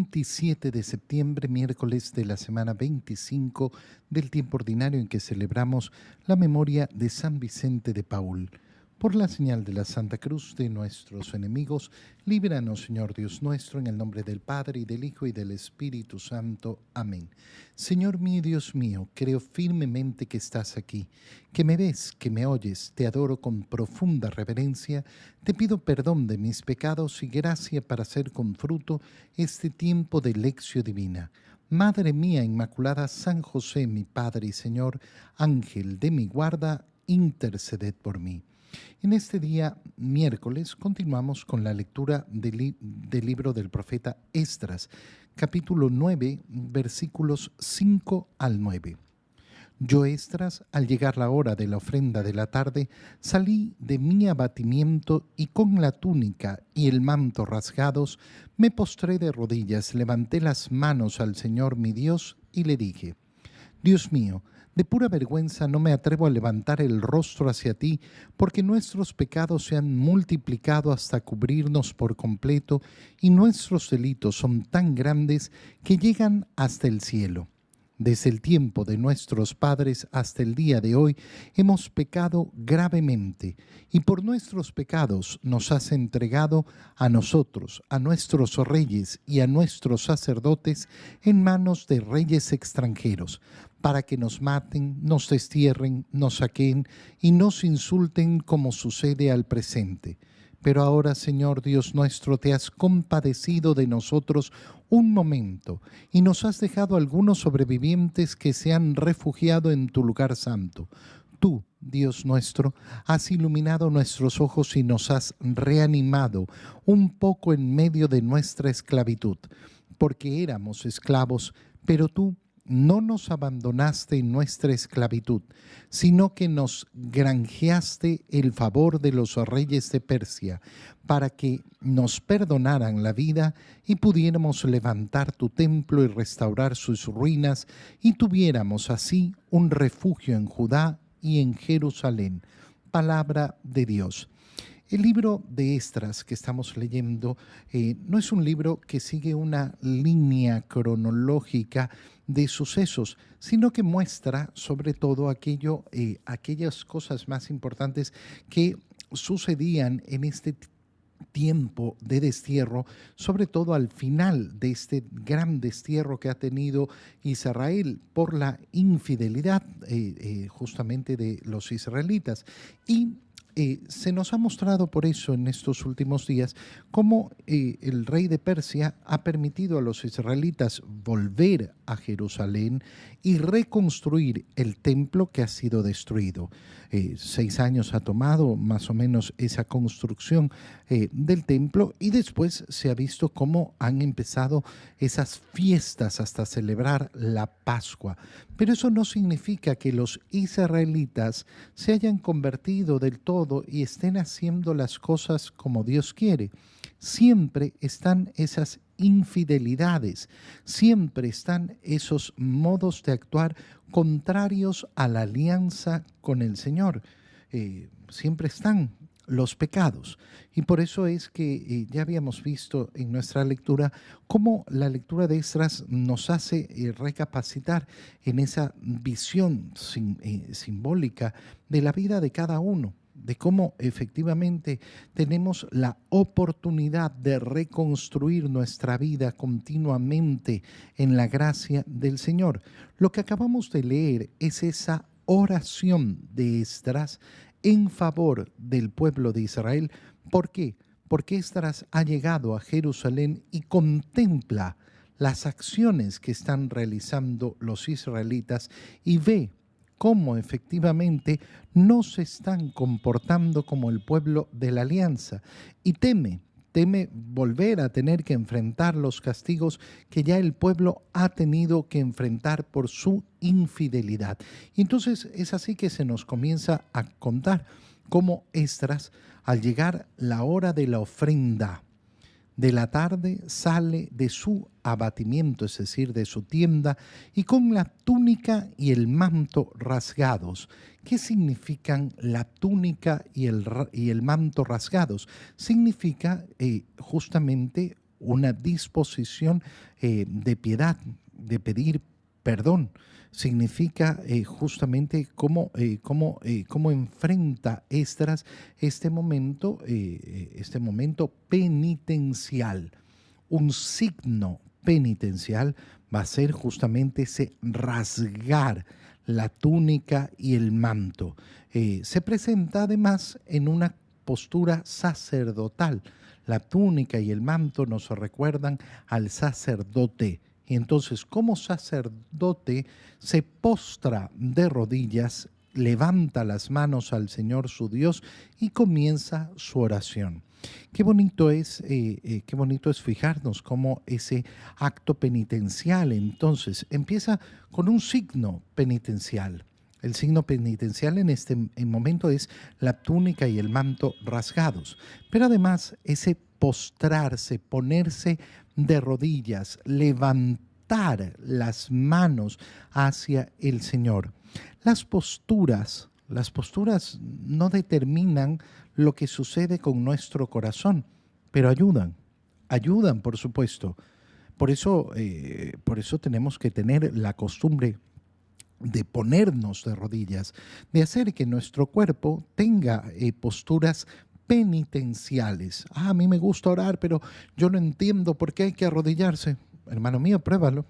27 de septiembre, miércoles de la semana 25 del tiempo ordinario en que celebramos la memoria de San Vicente de Paúl. Por la señal de la Santa Cruz de nuestros enemigos, líbranos, Señor Dios nuestro, en el nombre del Padre, y del Hijo, y del Espíritu Santo. Amén. Señor mío y Dios mío, creo firmemente que estás aquí, que me ves, que me oyes, te adoro con profunda reverencia, te pido perdón de mis pecados y gracia para hacer con fruto este tiempo de lección divina. Madre mía Inmaculada, San José, mi Padre y Señor, Ángel de mi guarda, interceded por mí. En este día, miércoles, continuamos con la lectura del libro del profeta Esdras, capítulo 9, versículos 5 al 9. Yo, Esdras, al llegar la hora de la ofrenda de la tarde, salí de mi abatimiento y con la túnica y el manto rasgados, me postré de rodillas, levanté las manos al Señor mi Dios y le dije: Dios mío, de pura vergüenza no me atrevo a levantar el rostro hacia ti, porque nuestros pecados se han multiplicado hasta cubrirnos por completo, y nuestros delitos son tan grandes que llegan hasta el cielo. Desde el tiempo de nuestros padres hasta el día de hoy hemos pecado gravemente, y por nuestros pecados nos has entregado a nosotros, a nuestros reyes y a nuestros sacerdotes en manos de reyes extranjeros, para que nos maten, nos destierren, nos saquen y nos insulten como sucede al presente. Pero ahora, Señor Dios nuestro, te has compadecido de nosotros un momento y nos has dejado algunos sobrevivientes que se han refugiado en tu lugar santo. Tú, Dios nuestro, has iluminado nuestros ojos y nos has reanimado un poco en medio de nuestra esclavitud, porque éramos esclavos, pero tú no nos abandonaste en nuestra esclavitud, sino que nos granjeaste el favor de los reyes de Persia, para que nos perdonaran la vida y pudiéramos levantar tu templo y restaurar sus ruinas, y tuviéramos así un refugio en Judá y en Jerusalén. Palabra de Dios. El libro de Esdras que estamos leyendo no es un libro que sigue una línea cronológica de sucesos, sino que muestra sobre todo aquellas cosas más importantes que sucedían en este tiempo de destierro, sobre todo al final de este gran destierro que ha tenido Israel por la infidelidad justamente de los israelitas. Y se nos ha mostrado por eso en estos últimos días cómo el rey de Persia ha permitido a los israelitas volver a Jerusalén y reconstruir el templo que ha sido destruido. 6 años ha tomado más o menos esa construcción del templo, y después se ha visto cómo han empezado esas fiestas hasta celebrar la Pascua. Pero eso no significa que los israelitas se hayan convertido del todo y estén haciendo las cosas como Dios quiere. Siempre están esas infidelidades, siempre están esos modos de actuar contrarios a la alianza con el Señor. Siempre están los pecados. Y por eso es que ya habíamos visto en nuestra lectura cómo la lectura de Esdras nos hace recapacitar en esa visión simbólica de la vida de cada uno, de cómo efectivamente tenemos la oportunidad de reconstruir nuestra vida continuamente en la gracia del Señor. Lo que acabamos de leer es esa oración de Esdras en favor del pueblo de Israel. ¿Por qué? Porque Esdras ha llegado a Jerusalén y contempla las acciones que están realizando los israelitas y ve cómo efectivamente no se están comportando como el pueblo de la alianza, y teme volver a tener que enfrentar los castigos que ya el pueblo ha tenido que enfrentar por su infidelidad. Y entonces es así que se nos comienza a contar cómo Esdras, al llegar la hora de la ofrenda de la tarde, sale de su abatimiento, es decir, de su tienda, y con la túnica y el manto rasgados. ¿Qué significan la túnica y el manto rasgados? Significa justamente una disposición de piedad, de pedir perdón. Significa justamente cómo enfrenta Esdras este momento penitencial. Un signo penitencial va a ser justamente ese rasgar la túnica y el manto. Se presenta además en una postura sacerdotal. La túnica y el manto nos recuerdan al sacerdote. Y entonces, como sacerdote, se postra de rodillas, levanta las manos al Señor su Dios y comienza su oración. Qué bonito es fijarnos cómo ese acto penitencial entonces empieza con un signo penitencial. El signo penitencial en este momento es la túnica y el manto rasgados, pero además ese postrarse, ponerse de rodillas, levantar las manos hacia el Señor. Las posturas no determinan lo que sucede con nuestro corazón, pero ayudan por supuesto. Por eso tenemos que tener la costumbre de ponernos de rodillas, de hacer que nuestro cuerpo tenga posturas penitenciales. A mí me gusta orar, pero yo no entiendo por qué hay que arrodillarse. Hermano mío, pruébalo.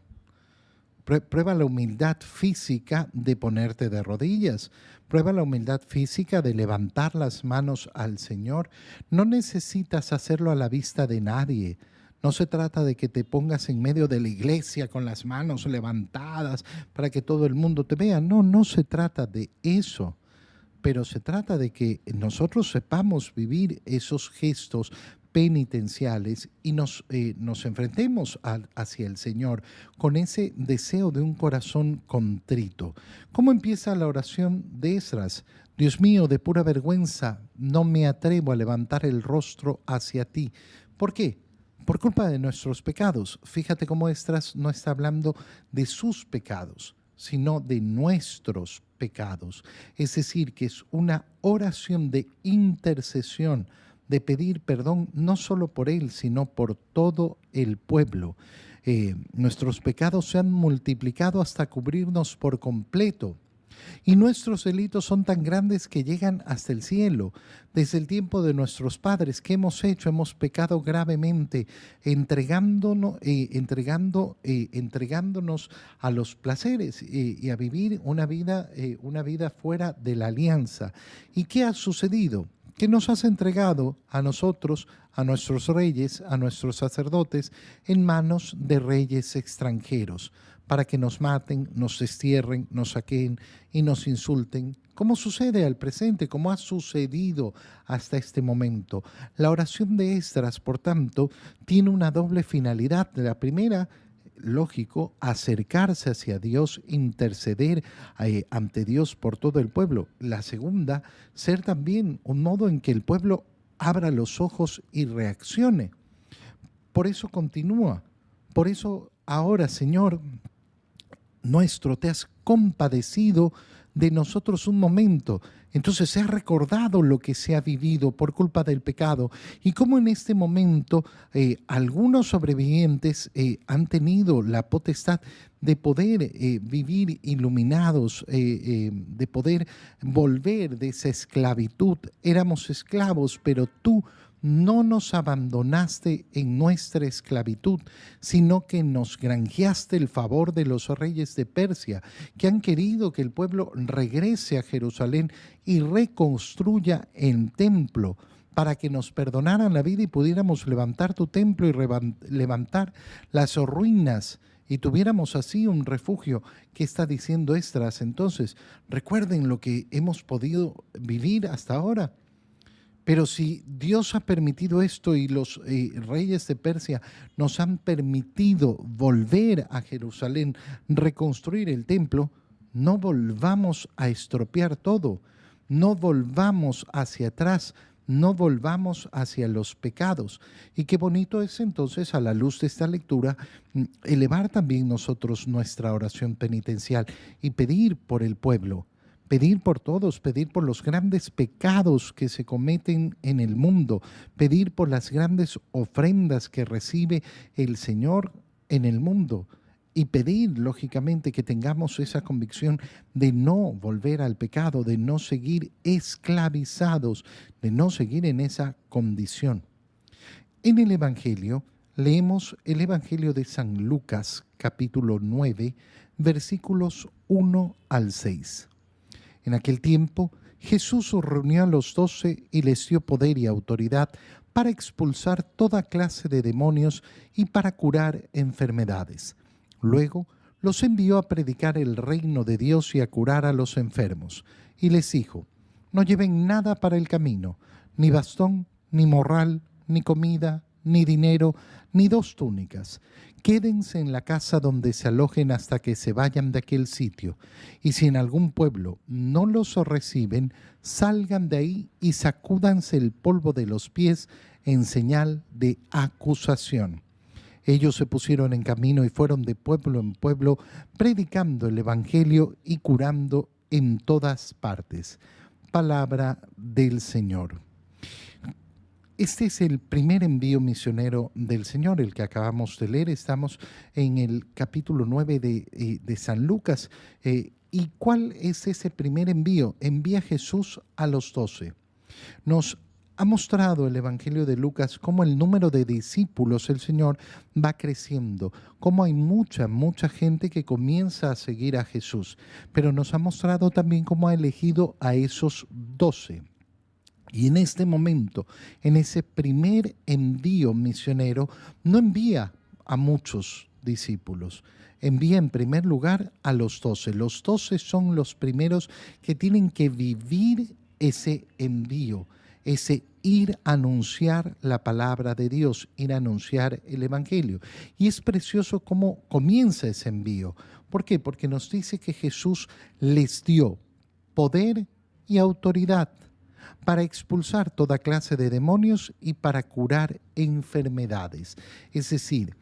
Prueba la humildad física de ponerte de rodillas. Prueba la humildad física de levantar las manos al Señor. No necesitas hacerlo a la vista de nadie. No se trata de que te pongas en medio de la iglesia con las manos levantadas para que todo el mundo te vea. No, no se trata de eso. Pero se trata de que nosotros sepamos vivir esos gestos penitenciales y nos enfrentemos hacia el Señor con ese deseo de un corazón contrito. ¿Cómo empieza la oración de Esdras? Dios mío, de pura vergüenza, no me atrevo a levantar el rostro hacia ti. ¿Por qué? Por culpa de nuestros pecados. Fíjate cómo Esdras no está hablando de sus pecados, sino de nuestros pecados. Es decir, que es una oración de intercesión, de pedir perdón no solo por él, sino por todo el pueblo. Nuestros pecados se han multiplicado hasta cubrirnos por completo. Y nuestros delitos son tan grandes que llegan hasta el cielo. Desde el tiempo de nuestros padres, ¿qué hemos hecho? Hemos pecado gravemente, entregándonos a los placeres y a vivir una vida fuera de la alianza. ¿Y qué ha sucedido? Que nos has entregado a nosotros, a nuestros reyes, a nuestros sacerdotes, en manos de reyes extranjeros, para que nos maten, nos destierren, nos saqueen y nos insulten, como sucede al presente, como ha sucedido hasta este momento. La oración de Esdras, por tanto, tiene una doble finalidad. La primera, lógico, acercarse hacia Dios, interceder ante Dios por todo el pueblo. La segunda, ser también un modo en que el pueblo abra los ojos y reaccione. Por eso continúa. Por eso ahora, Señor nuestro, te has compadecido de nosotros un momento. Entonces se ha recordado lo que se ha vivido por culpa del pecado y cómo en este momento algunos sobrevivientes han tenido la potestad de poder vivir iluminados, de poder volver de esa esclavitud. Éramos esclavos, pero tú no nos abandonaste en nuestra esclavitud, sino que nos granjeaste el favor de los reyes de Persia, que han querido que el pueblo regrese a Jerusalén y reconstruya el templo para que nos perdonaran la vida y pudiéramos levantar tu templo y levantar las ruinas y tuviéramos así un refugio. ¿Qué está diciendo Esdras? Entonces, recuerden lo que hemos podido vivir hasta ahora. Pero si Dios ha permitido esto y los reyes de Persia nos han permitido volver a Jerusalén, reconstruir el templo, no volvamos a estropear todo, no volvamos hacia atrás, no volvamos hacia los pecados. Y qué bonito es entonces, a la luz de esta lectura, elevar también nosotros nuestra oración penitencial y pedir por el pueblo pedir por todos, pedir por los grandes pecados que se cometen en el mundo, pedir por las grandes ofrendas que recibe el Señor en el mundo y pedir, lógicamente, que tengamos esa convicción de no volver al pecado, de no seguir esclavizados, de no seguir en esa condición. En el Evangelio, leemos el Evangelio de San Lucas, capítulo 9, versículos 1 al 6. En aquel tiempo, Jesús reunió a los 12 y les dio poder y autoridad para expulsar toda clase de demonios y para curar enfermedades. Luego, los envió a predicar el reino de Dios y a curar a los enfermos. Y les dijo, no lleven nada para el camino, ni bastón, ni morral, ni comida, ni dinero, ni 2 túnicas. Quédense en la casa donde se alojen hasta que se vayan de aquel sitio. Y si en algún pueblo no los reciben, salgan de ahí y sacúdanse el polvo de los pies en señal de acusación. Ellos se pusieron en camino y fueron de pueblo en pueblo, predicando el Evangelio y curando en todas partes. Palabra del Señor. Este es el primer envío misionero del Señor, el que acabamos de leer. Estamos en el capítulo 9 de San Lucas. ¿Y cuál es ese primer envío? Envía Jesús a los 12. Nos ha mostrado el Evangelio de Lucas cómo el número de discípulos del Señor va creciendo, cómo hay mucha gente que comienza a seguir a Jesús, pero nos ha mostrado también cómo ha elegido a esos 12. Y en este momento, en ese primer envío misionero, no envía a muchos discípulos, envía en primer lugar a los 12. Los 12 son los primeros que tienen que vivir ese envío, ese ir a anunciar la palabra de Dios, ir a anunciar el Evangelio. Y es precioso cómo comienza ese envío. ¿Por qué? Porque nos dice que Jesús les dio poder y autoridad para expulsar toda clase de demonios y para curar enfermedades. Es decir,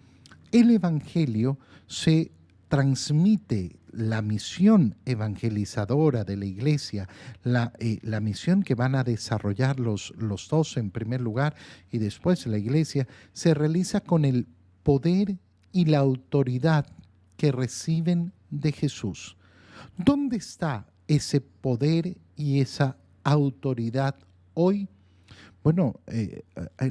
el Evangelio se transmite, la misión evangelizadora de la Iglesia, la misión que van a desarrollar los 12 en primer lugar y después la Iglesia, se realiza con el poder y la autoridad que reciben de Jesús. ¿Dónde está ese poder y esa autoridad hoy? Bueno,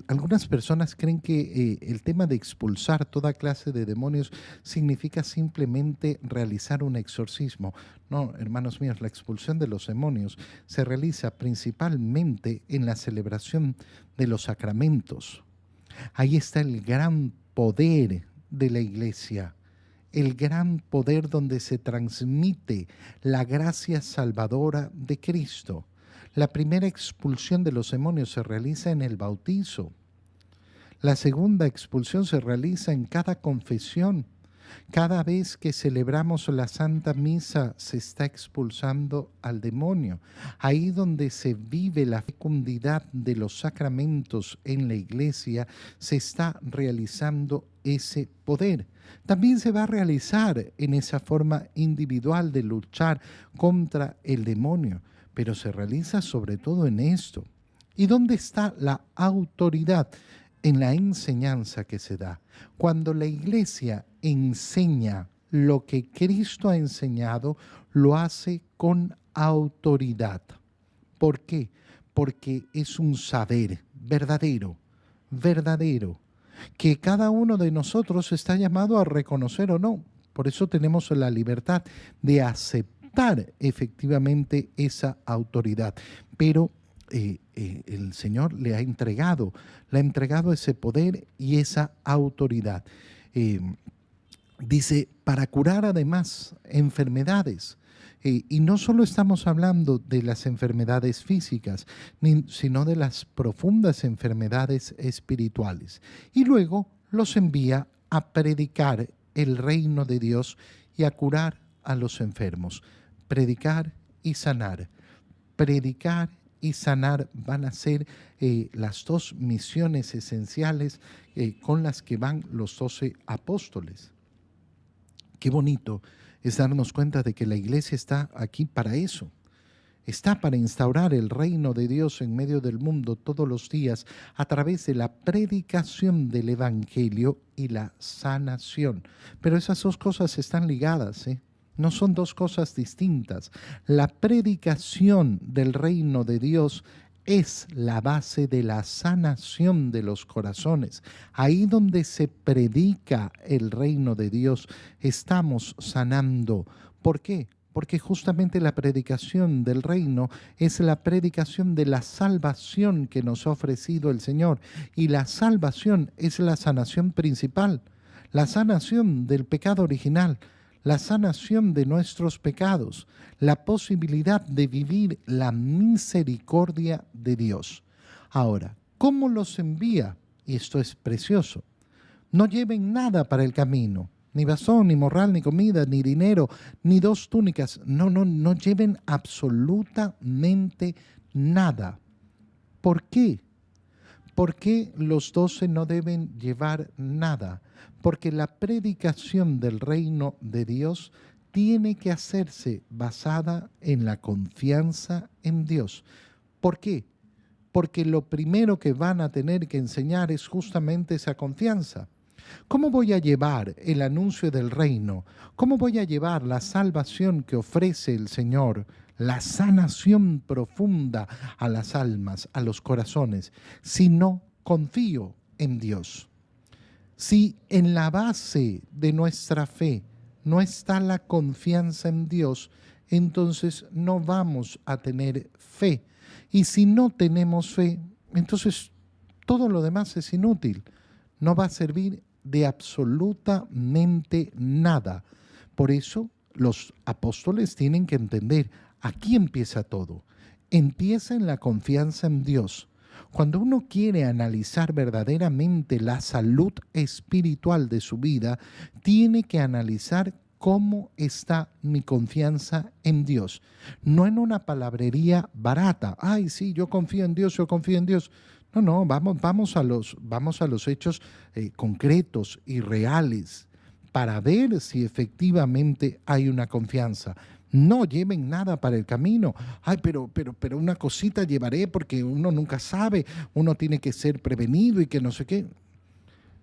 algunas personas creen que el tema de expulsar toda clase de demonios significa simplemente realizar un exorcismo. No, hermanos míos, la expulsión de los demonios se realiza principalmente en la celebración de los sacramentos. Ahí está el gran poder de la Iglesia, el gran poder donde se transmite la gracia salvadora de Cristo. La primera expulsión de los demonios se realiza en el bautizo. La segunda expulsión se realiza en cada confesión. Cada vez que celebramos la Santa Misa se está expulsando al demonio. Ahí donde se vive la fecundidad de los sacramentos en la Iglesia, se está realizando ese poder. También se va a realizar en esa forma individual de luchar contra el demonio, pero se realiza sobre todo en esto. ¿Y dónde está la autoridad? En la enseñanza que se da. Cuando la Iglesia enseña lo que Cristo ha enseñado, lo hace con autoridad. ¿Por qué? Porque es un saber verdadero, que cada uno de nosotros está llamado a reconocer o no. Por eso tenemos la libertad de aceptar efectivamente esa autoridad. Pero el Señor le ha entregado ese poder y esa autoridad. Dice, para curar además enfermedades. Y no solo estamos hablando de las enfermedades físicas, sino de las profundas enfermedades espirituales. Y luego los envía a predicar el reino de Dios y a curar a los enfermos. Predicar y sanar. Predicar y sanar van a ser las 2 misiones esenciales con las que van los 12 apóstoles. Qué bonito es darnos cuenta de que la Iglesia está aquí para eso, Está para instaurar el reino de Dios en medio del mundo todos los días a través de la predicación del Evangelio y la sanación. Pero esas dos cosas están ligadas, ¿eh? No son dos cosas distintas. La predicación del reino de Dios es la base de la sanación de los corazones. Ahí donde se predica el reino de Dios, estamos sanando. ¿Por qué? Porque justamente la predicación del reino es la predicación de la salvación que nos ha ofrecido el Señor. Y la salvación es la sanación principal, la sanación del pecado original, la sanación de nuestros pecados, la posibilidad de vivir la misericordia de Dios. Ahora, ¿cómo los envía? Y esto es precioso. No lleven nada para el camino, ni bastón, ni morral, ni comida, ni dinero, ni dos túnicas. No lleven absolutamente nada. ¿Por qué? ¿Por qué los 12 no deben llevar nada? Porque la predicación del reino de Dios tiene que hacerse basada en la confianza en Dios. ¿Por qué? Porque lo primero que van a tener que enseñar es justamente esa confianza. ¿Cómo voy a llevar el anuncio del reino? ¿Cómo voy a llevar la salvación que ofrece el Señor, la sanación profunda a las almas, a los corazones, si no confío en Dios? Si en la base de nuestra fe no está la confianza en Dios, entonces no vamos a tener fe. Y si no tenemos fe, entonces todo lo demás es inútil. No va a servir de absolutamente nada. Por eso los apóstoles tienen que entender, aquí empieza todo. Empieza en la confianza en Dios. Cuando uno quiere analizar verdaderamente la salud espiritual de su vida, tiene que analizar cómo está mi confianza en Dios. No en una palabrería barata. Ay, sí, yo confío en Dios, yo confío en Dios. No, vamos a los hechos concretos y reales para ver si efectivamente hay una confianza. No lleven nada para el camino. Ay, pero una cosita llevaré porque uno nunca sabe, uno tiene que ser prevenido y que no sé qué.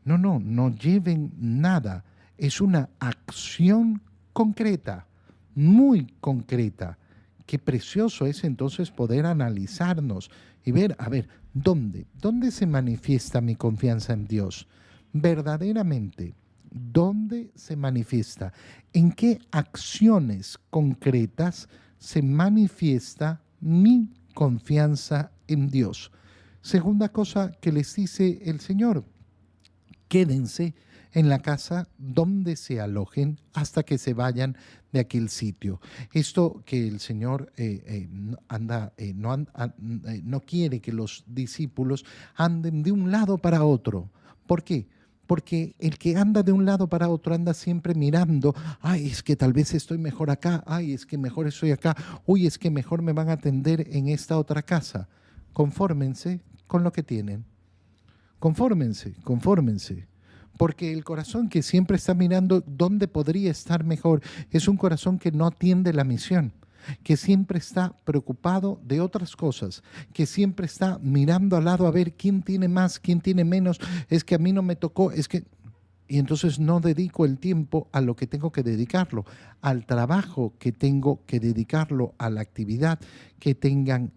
No lleven nada. Es una acción concreta, muy concreta. Qué precioso es entonces poder analizarnos y ver, a ver, ¿dónde se manifiesta mi confianza en Dios? Verdaderamente, ¿dónde se manifiesta? ¿En qué acciones concretas se manifiesta mi confianza en Dios? Segunda cosa que les dice el Señor, quédense en la casa donde se alojen hasta que se vayan de aquel sitio. Esto que el Señor no quiere que los discípulos anden de un lado para otro. ¿Por qué? Porque el que anda de un lado para otro anda siempre mirando, ay, es que tal vez estoy mejor acá, ay, es que mejor estoy acá, uy, es que mejor me van a atender en esta otra casa. Confórmense con lo que tienen. Confórmense. Porque el corazón que siempre está mirando dónde podría estar mejor es un corazón que no atiende la misión, que siempre está preocupado de otras cosas, que siempre está mirando al lado a ver quién tiene más, quién tiene menos, es que a mí no me tocó, es que... Y entonces no dedico el tiempo a lo que tengo que dedicarlo, al trabajo que tengo que dedicarlo, a la actividad que tenga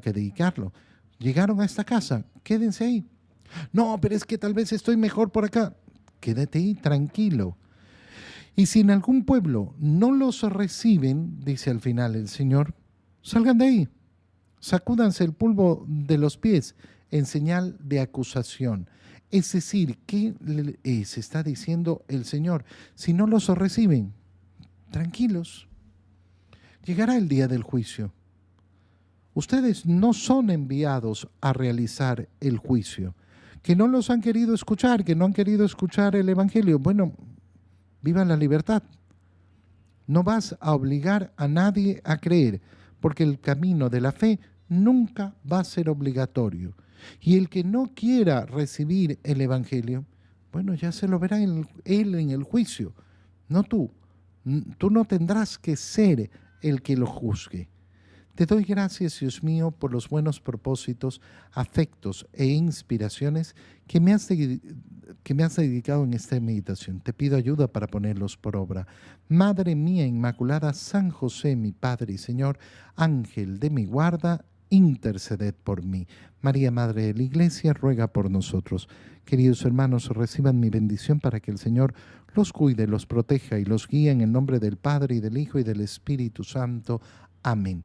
que dedicarlo. Llegaron a esta casa, quédense ahí. No, pero es que tal vez estoy mejor por acá. Quédate ahí, tranquilo. Y si en algún pueblo no los reciben, dice al final el Señor, salgan de ahí, sacúdanse el polvo de los pies en señal de acusación. Es decir, ¿qué se está diciendo el Señor? Si no los reciben, tranquilos, llegará el día del juicio. Ustedes no son enviados a realizar el juicio. Que no los han querido escuchar, que no han querido escuchar el Evangelio. Bueno, vivan la libertad. No vas a obligar a nadie a creer, porque el camino de la fe nunca va a ser obligatorio. Y el que no quiera recibir el Evangelio, bueno, ya se lo verá él en el juicio, no tú. Tú no tendrás que ser el que lo juzgue. Te doy gracias, Dios mío, por los buenos propósitos, afectos e inspiraciones que me has dedicado en esta meditación. Te pido ayuda para ponerlos por obra. Madre mía Inmaculada, San José, mi Padre y Señor, Ángel de mi guarda, interceded por mí. María, Madre de la Iglesia, ruega por nosotros. Queridos hermanos, reciban mi bendición para que el Señor los cuide, los proteja y los guíe en el nombre del Padre, y del Hijo, y del Espíritu Santo. Amén.